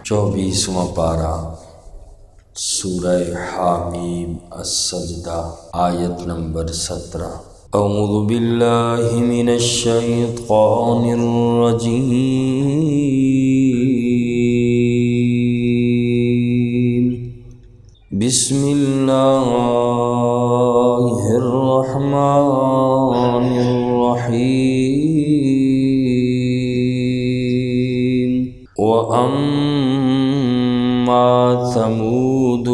24واں پارہ سورہ حامیم السجدہ آیت نمبر 17۔ اعوذ باللہ من الشیطان الرجیم، بسم اللہ الرحمن الرحیم۔ وَأَمَّا ثَمُودُ،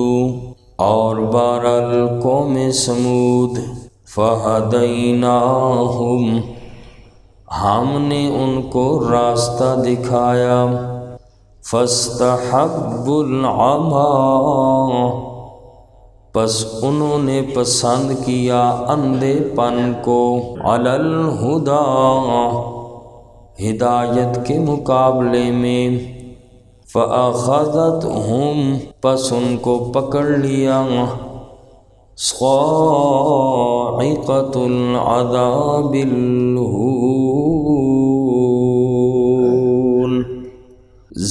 اور بہرحال قوم سمود، فَهَدَيْنَاهُمْ، ہم نے ان کو راستہ دکھایا، فَاسْتَحَبُّوا الْعَمَىٰ، پس انہوں نے پسند کیا اندھے پن کو، عَلَى الْهُدَىٰ، ہدایت کے مقابلے میں، فَأَخَذَتْهُمْ، پس ان کو پکڑ لیا، صَاعِقَةُ الْعَذَابِ الْهُونِ،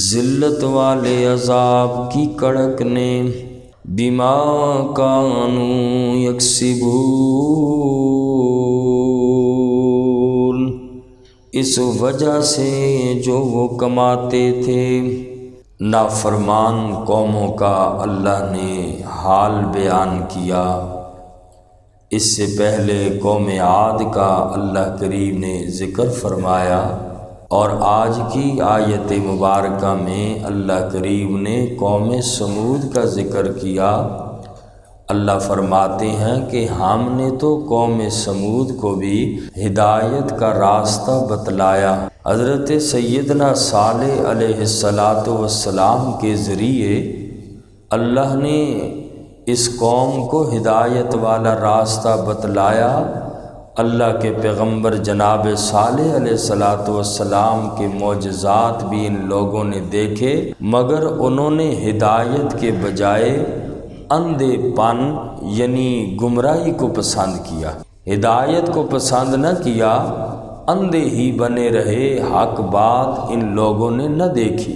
ذلت والے عذاب کی کڑک نے، بِمَا كَانُوا يَكْسِبُونَ، اس وجہ سے جو وہ کماتے تھے۔ نافرمان قوموں کا اللہ نے حال بیان کیا۔ اس سے پہلے قوم عاد کا اللہ کریم نے ذکر فرمایا، اور آج کی آیت مبارکہ میں اللہ کریم نے قوم سمود کا ذکر کیا۔ اللہ فرماتے ہیں کہ ہم نے تو قوم سمود کو بھی ہدایت کا راستہ بتلایا۔ حضرت سیدنا صالح علیہ السلام کے ذریعے اللہ نے اس قوم کو ہدایت والا راستہ بتلایا۔ اللہ کے پیغمبر جناب صالح علیہ السلام کے معجزات بھی ان لوگوں نے دیکھے، مگر انہوں نے ہدایت کے بجائے اندھے پن یعنی گمراہی کو پسند کیا، ہدایت کو پسند نہ کیا، اندھے ہی بنے رہے، حق بات ان لوگوں نے نہ دیکھی،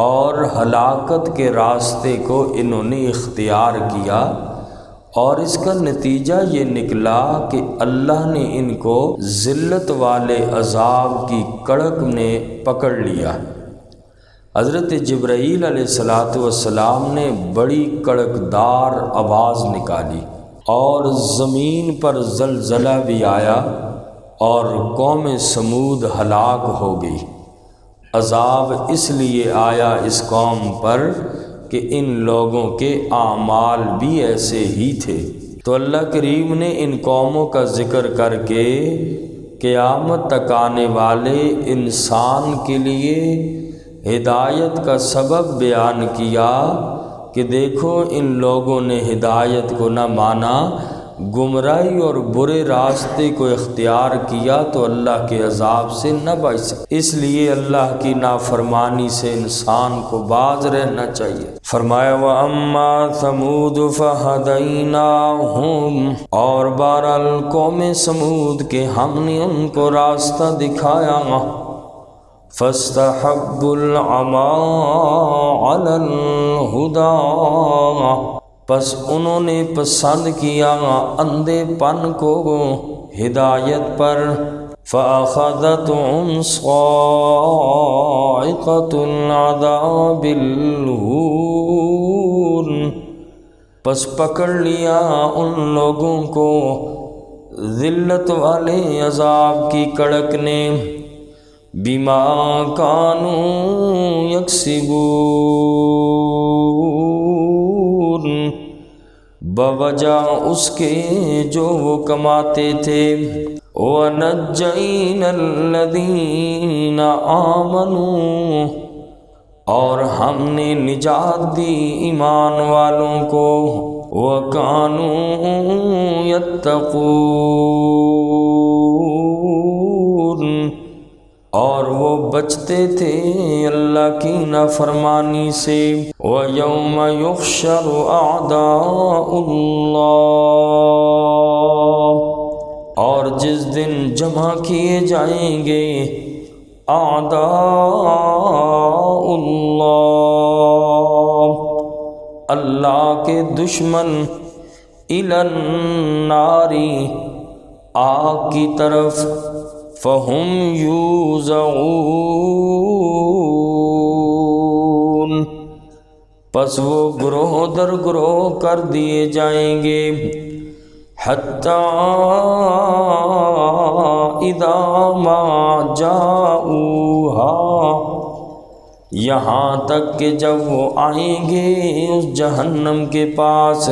اور ہلاکت کے راستے کو انہوں نے اختیار کیا، اور اس کا نتیجہ یہ نکلا کہ اللہ نے ان کو ذلت والے عذاب کی کڑک نے پکڑ لیا۔ حضرت جبرائیل علیہ السلام نے بڑی کڑکدار آواز نکالی، اور زمین پر زلزلہ بھی آیا، اور قوم سمود ہلاک ہو گئی۔ عذاب اس لیے آیا اس قوم پر کہ ان لوگوں کے اعمال بھی ایسے ہی تھے۔ تو اللہ کریم نے ان قوموں کا ذکر کر کے قیامت تک آنے والے انسان کے لیے ہدایت کا سبب بیان کیا کہ دیکھو ان لوگوں نے ہدایت کو نہ مانا، گمراہی اور برے راستے کو اختیار کیا، تو اللہ کے عذاب سے نہ بچ سکے۔ اس لیے اللہ کی نافرمانی سے انسان کو باز رہنا چاہیے۔ فرمایا وَأَمَّا ثَمُودُ فَهَدَيْنَاهُمْ، اور بہرحال قوم سمود کے ہم نے ان کو راستہ دکھایا، فَاسْتَحَبُّوا الْعَمَىٰ عَلَى الْهُدَىٰ، پس انہوں نے پسند کیا اندھے پن کو ہدایت پر، فَأَخَذَتْهُمْ صَاعِقَةُ الْعَذَابِ الْهُونِ، پس پکڑ لیا ان لوگوں کو ذلت والے عذاب کی کڑک نے، بِمَا كَانُوا يَكْسِبُونَ، بوجہ اس کے جو وہ کماتے تھے۔ وَنَجَّيْنَا الَّذِينَ آمَنُوا، اور ہم نے نجات دی ایمان والوں کو، وَكَانُوا يَتَّقُونَ، اور وہ بچتے تھے اللہ کی نافرمانی سے۔ وَيَوْمَ يُحْشَرُ أَعْدَاءُ اللَّهِ، اور جس دن جمع کیے جائیں گے اعداء اللہ، اللہ کے دشمن، الی النار، آگ کی طرف، فہم یوزعون، پس وہ گروہ در گروہ کر دیے جائیں گے، حتی اذا ما جاؤوہا، یہاں تک کہ جب وہ آئیں گے اس جہنم کے پاس،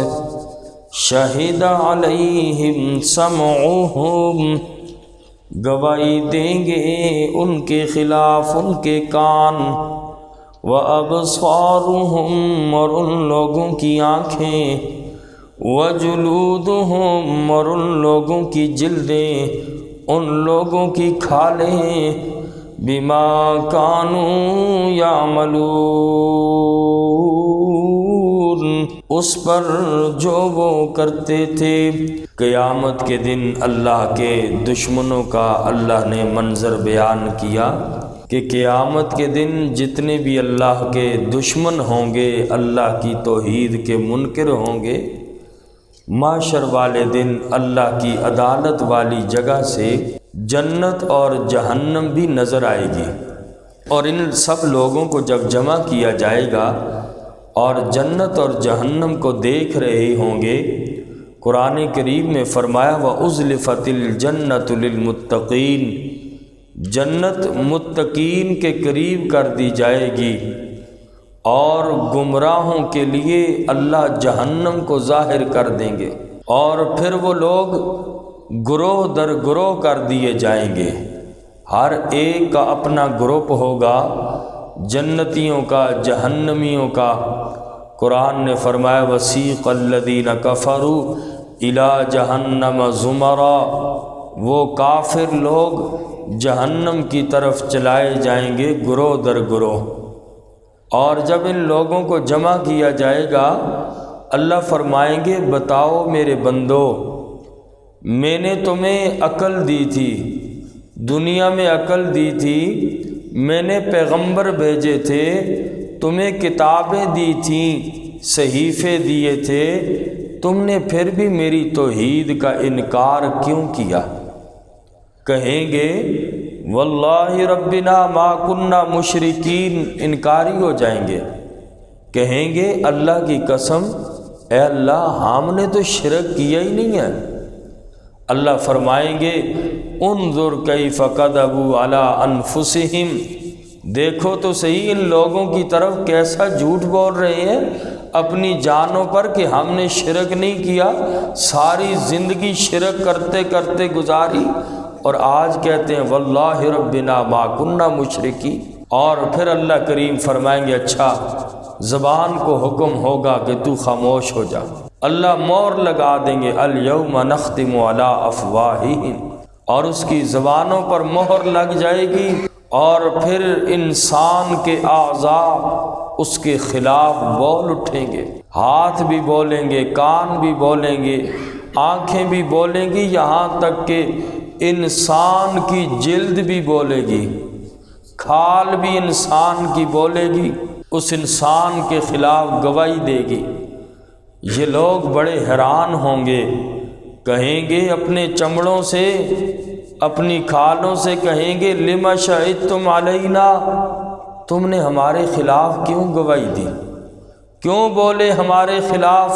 شہد علیہم سمعہم، گواہی دیں گے ان کے خلاف ان کے کان، وَأَبْصَارُهُمْ، اور ان لوگوں کی آنکھیں، وَجُلُودُهُمْ، اور ان لوگوں کی جلدیں، ان لوگوں کی کھالیں، بِمَا كَانُوا يَعْمَلُونَ، اس پر جو وہ کرتے تھے۔ قیامت کے دن اللہ کے دشمنوں کا اللہ نے منظر بیان کیا کہ قیامت کے دن جتنے بھی اللہ کے دشمن ہوں گے، اللہ کی توحید کے منکر ہوں گے، محشر والے دن اللہ کی عدالت والی جگہ سے جنت اور جہنم بھی نظر آئے گی، اور ان سب لوگوں کو جب جمع کیا جائے گا اور جنت اور جہنم کو دیکھ رہے ہوں گے، قرآن کریم میں فرمایا وَأُزْلِفَتِ الْجَنَّةُ لِلْمُتَّقِينَ، جنت متقین کے قریب کر دی جائے گی، اور گمراہوں کے لیے اللہ جہنم کو ظاہر کر دیں گے، اور پھر وہ لوگ گروہ در گروہ کر دیے جائیں گے، ہر ایک کا اپنا گروپ ہوگا، جنتیوں کا، جہنمیوں کا۔ قرآن نے فرمایا وَسِيقَ الَّذِينَ كَفَرُوا إِلَى جَهَنَّمَ زُمَرًا، وہ کافر لوگ جہنم کی طرف چلائے جائیں گے گروہ در گروہ، اور جب ان لوگوں کو جمع کیا جائے گا، اللہ فرمائیں گے بتاؤ میرے بندو، میں نے تمہیں عقل دی تھی، دنیا میں عقل دی تھی، میں نے پیغمبر بھیجے تھے، تمہیں کتابیں دی تھیں، صحیفے دیے تھے، تم نے پھر بھی میری توحید کا انکار کیوں کیا؟ کہیں گے واللہ ربنا ما کننا مشرکین، انکاری ہو جائیں گے، کہیں گے اللہ کی قسم اے اللہ ہم نے تو شرک کیا ہی نہیں ہے۔ اللہ فرمائیں گے انظر کیف کذبوا علی انفسہم، دیکھو تو صحیح ان لوگوں کی طرف کیسا جھوٹ بول رہے ہیں اپنی جانوں پر کہ ہم نے شرک نہیں کیا، ساری زندگی شرک کرتے کرتے گزاری، اور آج کہتے ہیں واللہ ربنا ما کننا مشرکین۔ اور پھر اللہ کریم فرمائیں گے اچھا زبان کو حکم ہوگا کہ تو خاموش ہو جا، اللہ مہر لگا دیں گے الیوم نختم علی افواہہم، اور اس کی زبانوں پر مہر لگ جائے گی، اور پھر انسان کے اعضاء اس کے خلاف بول اٹھیں گے، ہاتھ بھی بولیں گے، کان بھی بولیں گے، آنکھیں بھی بولیں گی، یہاں تک کہ انسان کی جلد بھی بولے گی، کھال بھی انسان کی بولے گی، اس انسان کے خلاف گواہی دے گی۔ یہ لوگ بڑے حیران ہوں گے، کہیں گے اپنے چمڑوں سے، اپنی کھالوں سے کہیں گے لما شہدتم علینا، تم نے ہمارے خلاف کیوں گواہی دی، کیوں بولے ہمارے خلاف؟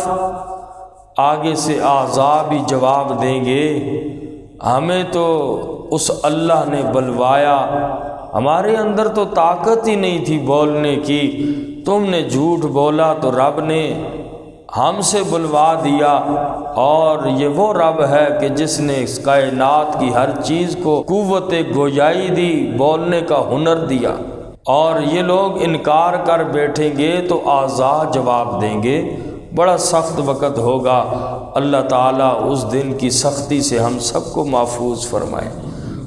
آگے سے اعضاء بھی جواب دیں گے ہمیں تو اس اللہ نے بلوایا، ہمارے اندر تو طاقت ہی نہیں تھی بولنے کی، تم نے جھوٹ بولا تو رب نے ہم سے بلوا دیا، اور یہ وہ رب ہے کہ جس نے اس کائنات کی ہر چیز کو قوت گویائی دی، بولنے کا ہنر دیا۔ اور یہ لوگ انکار کر بیٹھیں گے تو اعضاء جواب دیں گے، بڑا سخت وقت ہوگا، اللہ تعالیٰ اس دن کی سختی سے ہم سب کو محفوظ فرمائے۔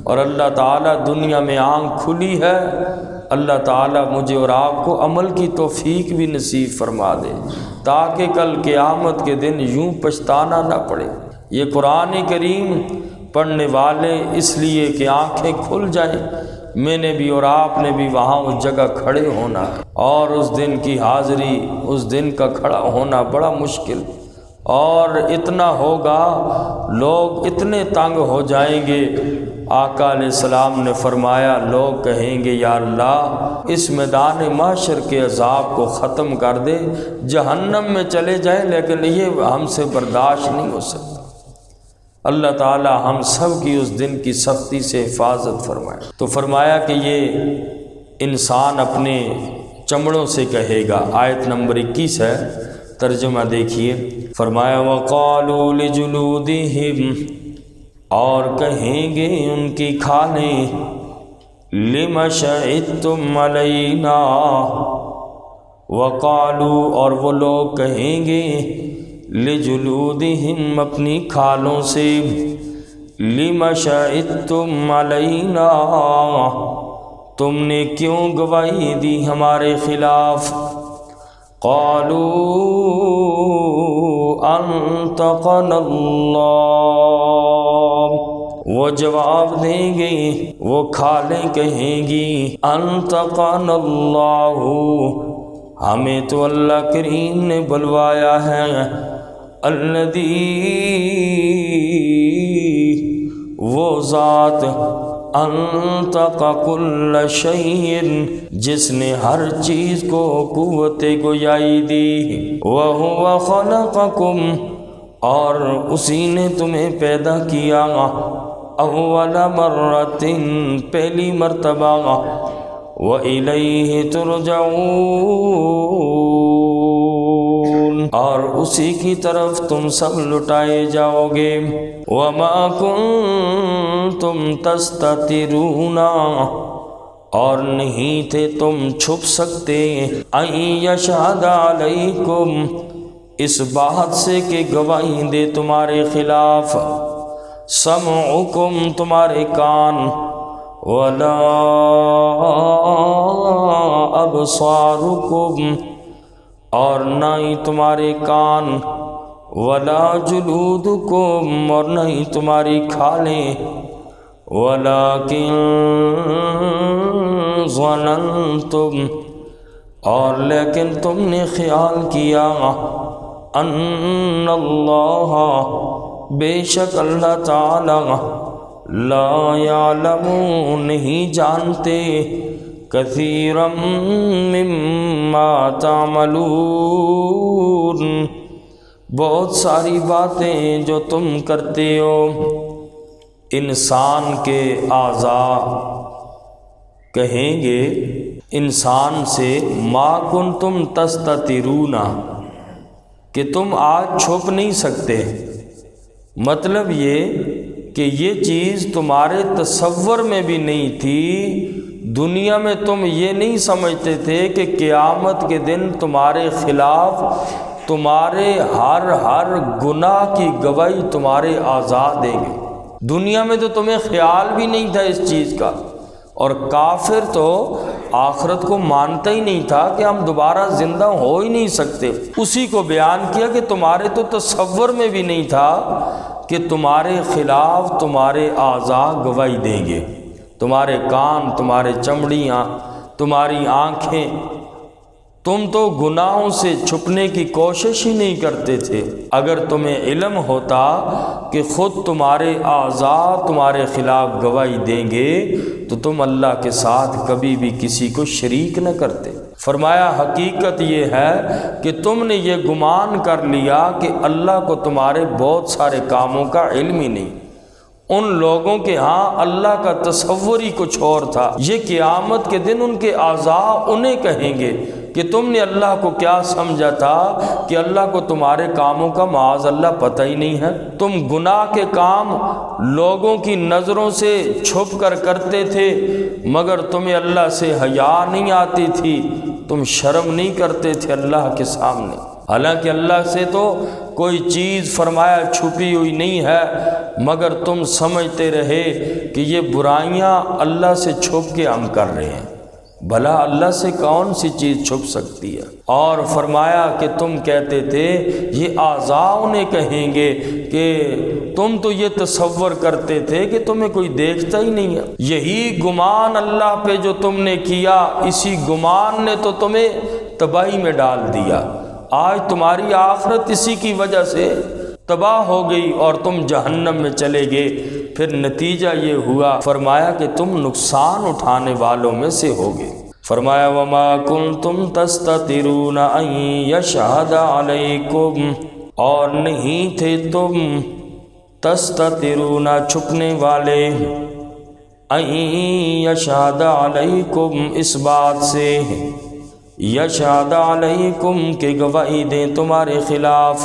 اور اللہ تعالیٰ دنیا میں آنکھ کھلی ہے، اللہ تعالیٰ مجھے اور آپ کو عمل کی توفیق بھی نصیب فرما دے، تاکہ کل قیامت کے دن یوں پچھتانا نہ پڑے۔ یہ قرآن کریم پڑھنے والے اس لیے کہ آنکھیں کھل جائیں میں نے بھی اور آپ نے بھی وہاں اس جگہ کھڑے ہونا ہے، اور اس دن کی حاضری، اس دن کا کھڑا ہونا بڑا مشکل، اور اتنا ہوگا لوگ اتنے تنگ ہو جائیں گے۔ آقا علیہ السلام نے فرمایا لوگ کہیں گے یا اللہ اس میدان محشر کے عذاب کو ختم کر دے، جہنم میں چلے جائیں لیکن یہ ہم سے برداشت نہیں ہو سکتا۔ اللہ تعالی ہم سب کی اس دن کی سختی سے حفاظت فرمائے۔ تو فرمایا کہ یہ انسان اپنے چمڑوں سے کہے گا۔ آیت نمبر 21 ہے، ترجمہ دیکھیے۔ فرمایا وَقَالُوا لِجُلُودِهِمْ، اور کہیں گے ان کی کھالیں، لِمَ شَهِدتُّمْ عَلَيْنَا، وَقَالُوا، اور وہ لوگ کہیں گے، لِجُلُودِهِمْ اپنی کھالوں سے، لِمَ شَهِدتُّمْ عَلَيْنَا، تم نے کیوں گواہی دی ہمارے خلاف؟ قَالُوا أَنطَقَنَا اللَّهُ، وہ جواب دیں گے، وہ کھالیں کہیں گی، انطقنا اللہ، ہمیں تو اللہ کریم نے بلوایا ہے، الذی، وہ ذات، انطق کل شیء، جس نے ہر چیز کو قوت گویائی دی، وہو خلقکم، اور اسی نے تمہیں پیدا کیا، اول مرۃ، پہلی مرتبہ، وَإِلَيْهِ تُرْجَعُونَ، اور اسی کی طرف تم سب لٹائے جاؤ گے، وَمَا كُنْتُمْ تَسْتَتِرُونَ، اور نہیں تھے تم چھپ سکتے، أَن يَشْهَدَ عَلَيْكُمْ، اس بات سے کہ گواہی دے تمہارے خلاف، سمعکم، تمہارے کان، ولا ابصارکم، اور نہ ہی تمہارے کان، ولا جلودکم، اور نہ ہی تمہاری کھالیں، ولکن ظننتم، اور لیکن تم نے خیال کیا، ان اللہ، بے شک اللہ تعالی، لا یعلم، نہیں جانتے، کثیرا مما تعملون، بہت ساری باتیں جو تم کرتے ہو۔ انسان کے اعضاء کہیں گے انسان سے، ما کنتم تستترون، کہ تم آج چھپ نہیں سکتے، مطلب یہ کہ یہ چیز تمہارے تصور میں بھی نہیں تھی، دنیا میں تم یہ نہیں سمجھتے تھے کہ قیامت کے دن تمہارے خلاف تمہارے ہر گناہ کی گواہی تمہارے اعضاء دیں گے، دنیا میں تو تمہیں خیال بھی نہیں تھا اس چیز کا، اور کافر تو آخرت کو مانتا ہی نہیں تھا کہ ہم دوبارہ زندہ ہو ہی نہیں سکتے۔ اسی کو بیان کیا کہ تمہارے تو تصور میں بھی نہیں تھا کہ تمہارے خلاف تمہارے اعضاء گواہی دیں گے، تمہارے کان، تمہارے چمڑیاں، تمہاری آنکھیں، تم تو گناہوں سے چھپنے کی کوشش ہی نہیں کرتے تھے۔ اگر تمہیں علم ہوتا کہ خود تمہارے اعضاء تمہارے خلاف گواہی دیں گے تو تم اللہ کے ساتھ کبھی بھی کسی کو شریک نہ کرتے۔ فرمایا حقیقت یہ ہے کہ تم نے یہ گمان کر لیا کہ اللہ کو تمہارے بہت سارے کاموں کا علم ہی نہیں۔ ان لوگوں کے ہاں اللہ کا تصور ہی کچھ اور تھا۔ یہ قیامت کے دن ان کے اعضاء انہیں کہیں گے کہ تم نے اللہ کو کیا سمجھا تھا کہ اللہ کو تمہارے کاموں کا معاذ اللہ پتہ ہی نہیں ہے۔ تم گناہ کے کام لوگوں کی نظروں سے چھپ کر کرتے تھے، مگر تمہیں اللہ سے حیا نہیں آتی تھی، تم شرم نہیں کرتے تھے اللہ کے سامنے۔ حالانکہ اللہ سے تو کوئی چیز فرمایا چھپی ہوئی نہیں ہے، مگر تم سمجھتے رہے کہ یہ برائیاں اللہ سے چھپ کے ہم کر رہے ہیں، بھلا اللہ سے کون سی چیز چھپ سکتی ہے؟ اور فرمایا کہ تم کہتے تھے، یہ اعضاء انہیں کہیں گے کہ تم تو یہ تصور کرتے تھے کہ تمہیں کوئی دیکھتا ہی نہیں ہے۔ یہی گمان اللہ پہ جو تم نے کیا، اسی گمان نے تو تمہیں تباہی میں ڈال دیا۔ آج تمہاری آخرت اسی کی وجہ سے تباہ ہو گئی اور تم جہنم میں چلے گئے۔ پھر نتیجہ یہ ہوا، فرمایا کہ تم نقصان اٹھانے والوں میں سے ہوگے۔ فرمایا وما کنتم تستترون ان یشہد علیکم، اور نہیں تھے تم تستترون چھپنے والے، ان یشہد علیکم اس بات سے، یشہد علیکم کہ گواہی دیں تمہارے خلاف،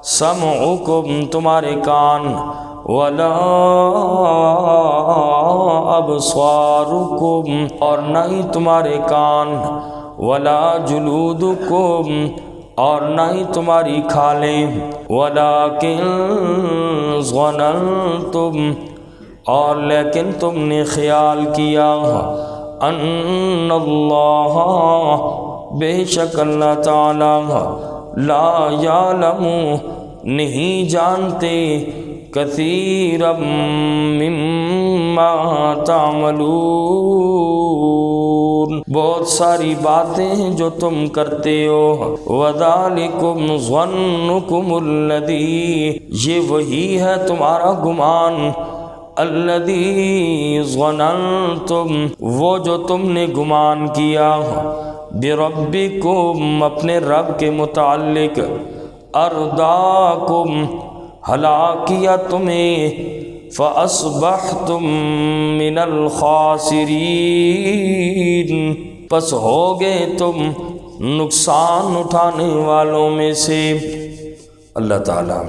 سمعکم تمہارے کان، ولا ابصارکم اور نہ ہی تمہارے کان، ولا جلودکم اور نہ ہی تمہاری کھالیں، ولکن ظننتم اور لیکن تم نے خیال کیا، ان اللہ بے شک اللہ تعالی لا یعلم نہیں جانتے، کثیرا مما تعملون بہت ساری باتیں ہیں جو تم کرتے ہو، وذالکم ظنکم الذی یہ وہی ہے تمہارا گمان، الذی ظننتم وہ جو تم نے گمان کیا، بربکم اپنے رب کے متعلق، ارداکم ہلاک کیا تمہیں، فاصبحتم من الخاسرین پس ہو گئے تم نقصان اٹھانے والوں میں سے۔ اللہ تعالیٰ